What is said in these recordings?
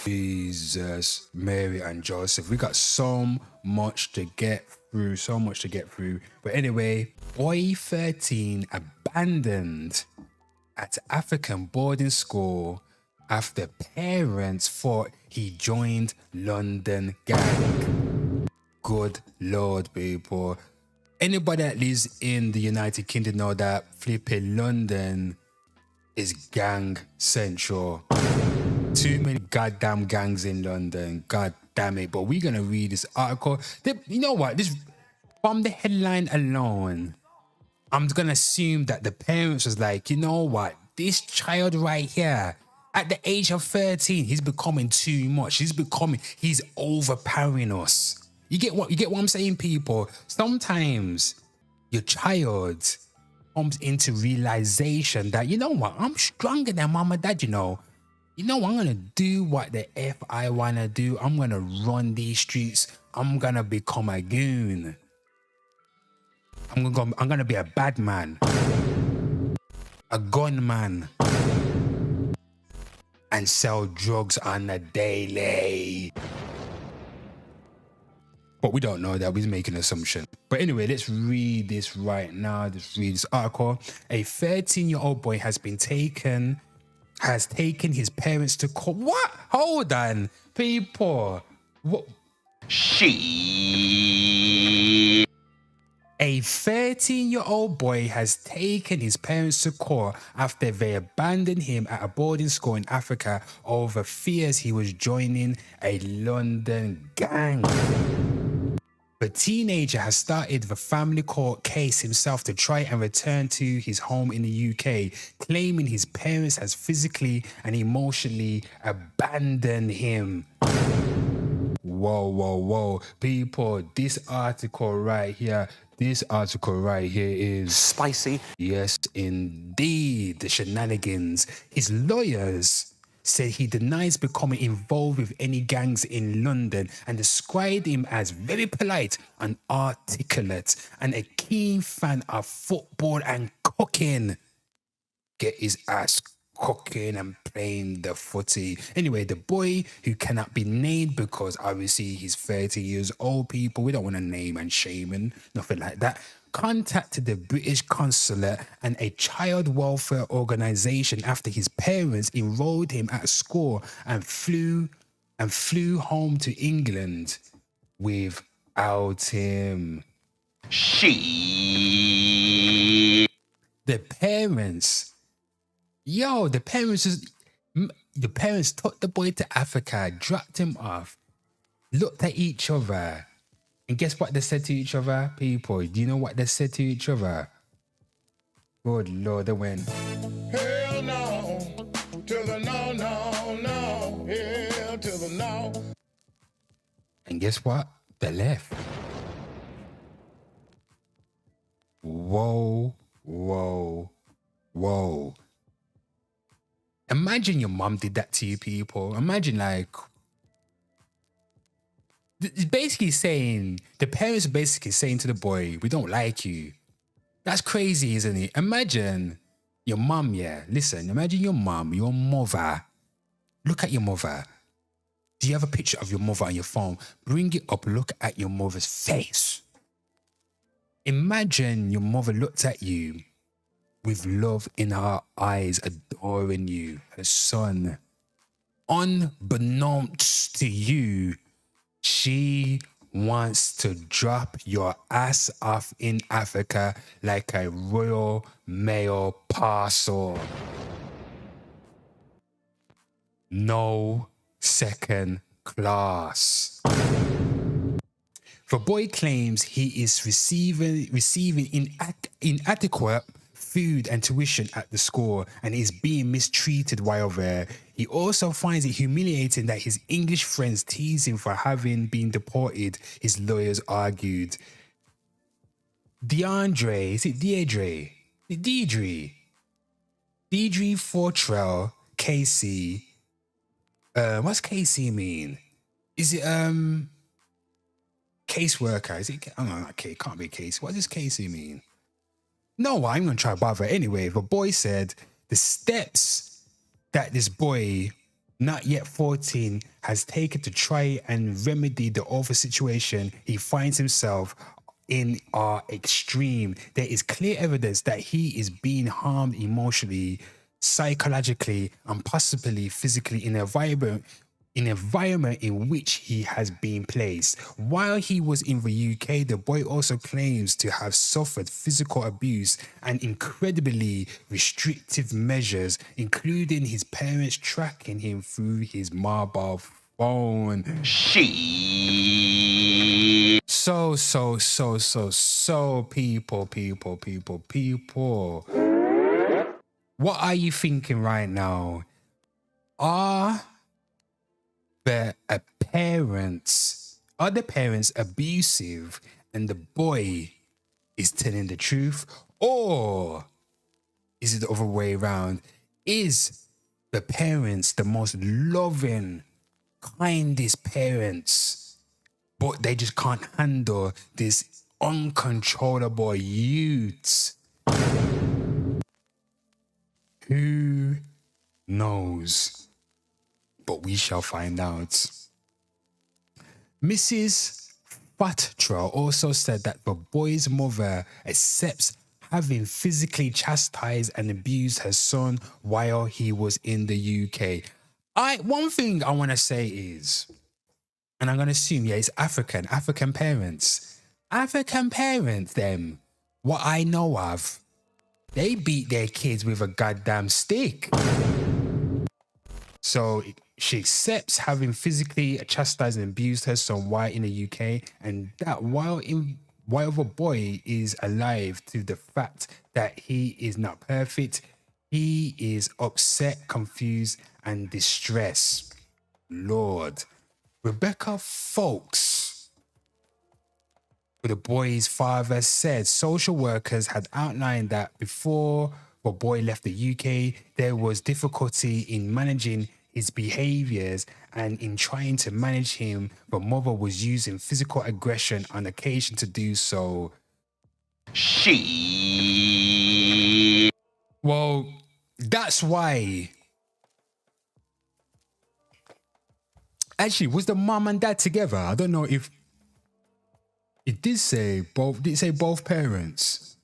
Jesus, Mary and Joseph. We got so much to get through, so much to get through. But anyway, boy 13 abandoned at African boarding school after parents thought he joined London gang. Good Lord, people. Anybody that lives in the United Kingdom know that flipping London is gang central. Too many goddamn gangs in London. God damn it. But we're going to read this article. You know what? This from the headline alone, I'm going to assume that the parents was like, you know what? This child right here, at the age of 13, he's becoming too much. He's overpowering us. You get what I'm saying, people? Sometimes your child comes into realization that, you know what? I'm stronger than mom and dad, you know. You know, I'm going to do what the F I want to do. I'm going to run these streets. I'm going to become a goon. I'm going to be a bad man, a gunman, and sell drugs on the daily. But we don't know that. We're making an assumption. But anyway, let's read this right now. Let's read this article. A 13-year-old boy has taken his parents to court. What? Hold on, people. What? A 13-year-old boy has taken his parents to court after they abandoned him at a boarding school in Africa over fears he was joining a London gang. The teenager has started the family court case himself to try and return to his home in the UK, claiming his parents has physically and emotionally abandoned him. Whoa. People, this article right here is spicy. Yes, indeed. The shenanigans. His lawyers said he denies becoming involved with any gangs in London and described him as very polite and articulate and a keen fan of football and cooking. Get his ass cooking and playing the footy. Anyway, the boy, who cannot be named because obviously he's 30 years old, people, we don't want to name and shame and nothing like that, contacted the British consulate and a child welfare organization after his parents enrolled him at school and flew home to England without him. The parents took the boy to Africa, dropped him off, looked at each other, and guess what they said to each other, people? Do you know what they said to each other? Good Lord, they went, hell no, to the no, hell to the no. And guess what? They left. Whoa. Imagine your mom did that to you, people. Imagine, like, it's basically saying, the parents are basically saying to the boy, we don't like you. That's crazy, isn't it? Imagine your mom, imagine your mom, your mother. Look at your mother. Do you have a picture of your mother on your phone? Bring it up, look at your mother's face. Imagine your mother looked at you with love in her eyes, adoring you, her son. Unbeknownst to you, she wants to drop your ass off in Africa like a Royal Mail parcel. No second class. The boy claims he is receiving inadequate food and tuition at the school and is being mistreated while there. He also finds it humiliating that his English friends tease him for having been deported, his lawyers argued. Deidre Fortrell Casey. What's Casey mean? Is it caseworker? Is it? Oh no, not Casey. Can't be Casey. What does Casey mean? No, I'm gonna try to bother. Anyway, the boy said the steps that this boy not yet 14, has taken to try and remedy the awful situation he finds himself in are extreme. There is clear evidence that he is being harmed emotionally, psychologically, and possibly physically in an environment in which he has been placed. While he was in the UK, the boy also claims to have suffered physical abuse and incredibly restrictive measures, including his parents tracking him through his mobile phone. So, people. What are you thinking right now? Are the parents abusive and the boy is telling the truth? Or is it the other way around? Is the parents the most loving, kindest parents, but they just can't handle this uncontrollable youth? Who knows? But we shall find out. Mrs. Fatra also said that the boy's mother accepts having physically chastised and abused her son while he was in the UK. One thing I want to say is, and I'm going to assume, it's African parents. African parents, them, what I know of, they beat their kids with a goddamn stick. So she accepts having physically chastised and abused her son while in the UK, and that while the boy is alive to the fact that he is not perfect, he is upset, confused, and distressed. Lord. Rebecca Folks, the boy's father, said social workers had outlined that before the boy left the UK, there was difficulty in managing his behaviors, and in trying to manage him, the mother was using physical aggression on occasion to do so. Well, that's why. Actually, was the mom and dad together? I don't know if it did say both. Did it say both parents?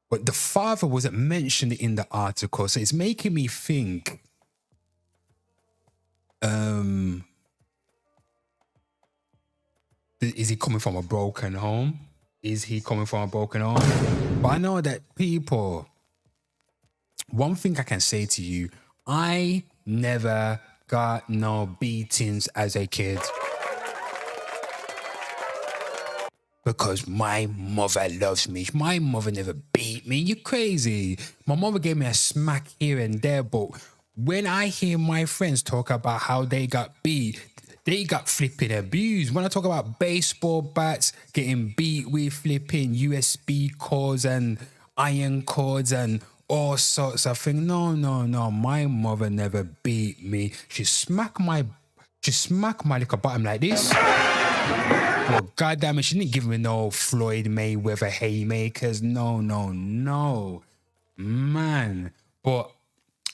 But the father wasn't mentioned in the article, so it's making me think. Is he coming from a broken home? But I know that people. One thing I can say to you, I never got no beatings as a kid. Because my mother loves me. My mother never beat me. You crazy. My mother gave me a smack here and there, but when I hear my friends talk about how they got beat, they got flipping abused. When I talk about baseball bats getting beat with flipping USB cords and iron cords and all sorts of things. No. My mother never beat me. She smacked my little bottom like this. Well, goddamn it, she didn't give me no Floyd Mayweather haymakers. No. Man. But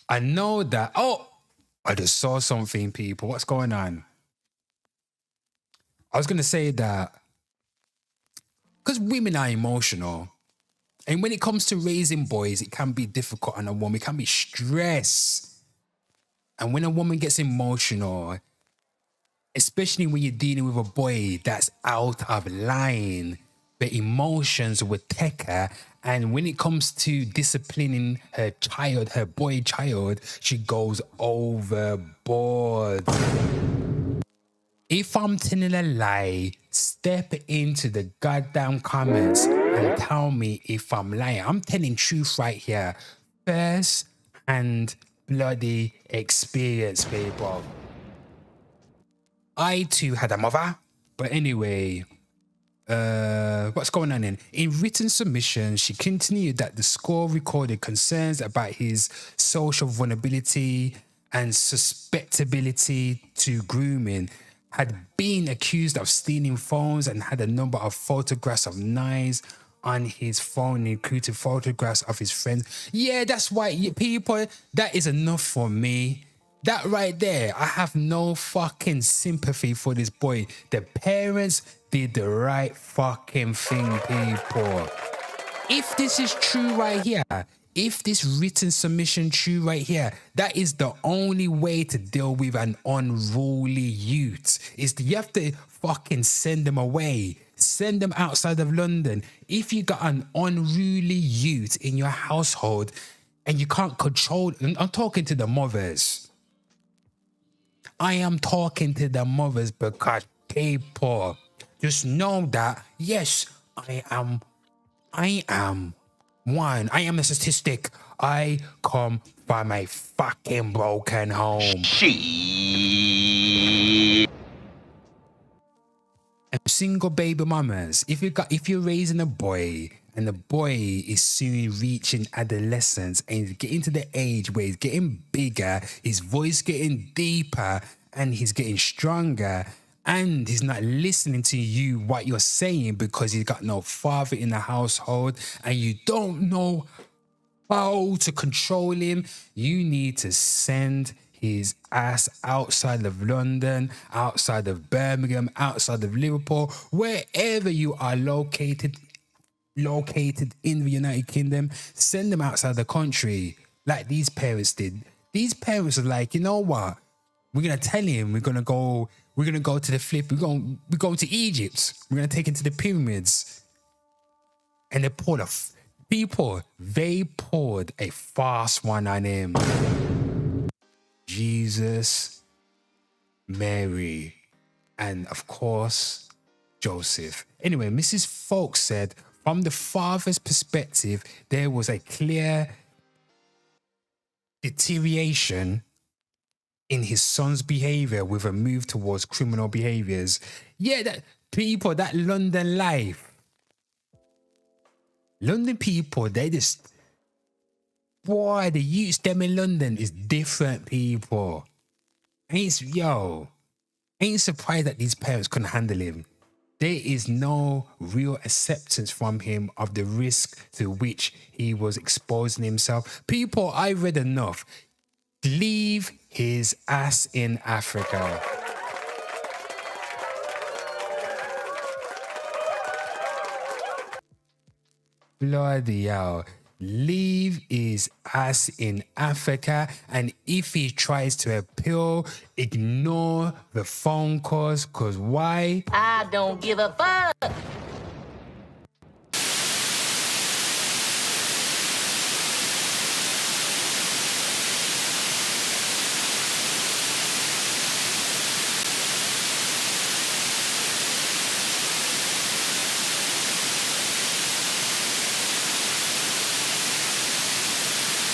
I know that. Oh, I just saw something, people. What's going on? I was going to say that because women are emotional, and when it comes to raising boys, it can be difficult on a woman. It can be stress. And when a woman gets emotional, especially when you're dealing with a boy that's out of line, the emotions will take her. And when it comes to disciplining her child, her boy child, she goes overboard. If I'm telling a lie, step into the goddamn comments and tell me if I'm lying. I'm telling truth right here. First hand bloody experience, people. I too had a mother. But anyway, what's going on then? In written submission, she continued that the score recorded concerns about his social vulnerability and susceptibility to grooming, had been accused of stealing phones, and had a number of photographs of knives on his phone, including photographs of his friends. Yeah, that's why people, that is enough for me. That right there, I have no fucking sympathy for this boy. The parents did the right fucking thing, people. If this is true right here, if this written submission true right here, that is the only way to deal with an unruly youth. Is you have to fucking send them away. Send them outside of London. If you got an unruly youth in your household and you can't control, I'm talking to the mothers. I am talking to the mothers because people just know that, yes, I am one. I am a statistic. I come from a fucking broken home. And single baby mamas, if you're raising a boy and the boy is soon reaching adolescence and he's getting to the age where he's getting bigger, his voice getting deeper and he's getting stronger, and he's not listening to you, what you're saying, because he's got no father in the household and you don't know how to control him, you need to send his ass outside of London, outside of Birmingham, outside of Liverpool, wherever you are located in the United Kingdom. Send them outside the country like these parents did. These parents are like, you know what? We're gonna tell him we're gonna go to the flip. We're going to Egypt. We're gonna take him to the pyramids. And they poured a fast one on him. Jesus, Mary, and of course, Joseph. Anyway, Mrs. Folks said, from the father's perspective, there was a clear deterioration in his son's behavior with a move towards criminal behaviors. Yeah, that London life. London people, they just, boy, the youths them in London is different people. Ain't surprised that these parents couldn't handle him. There is no real acceptance from him of the risk to which he was exposing himself. People, I read enough. Leave his ass in Africa. Bloody hell. Leave his ass in Africa, and if he tries to appeal, ignore the phone calls, because why? I don't give a fuck.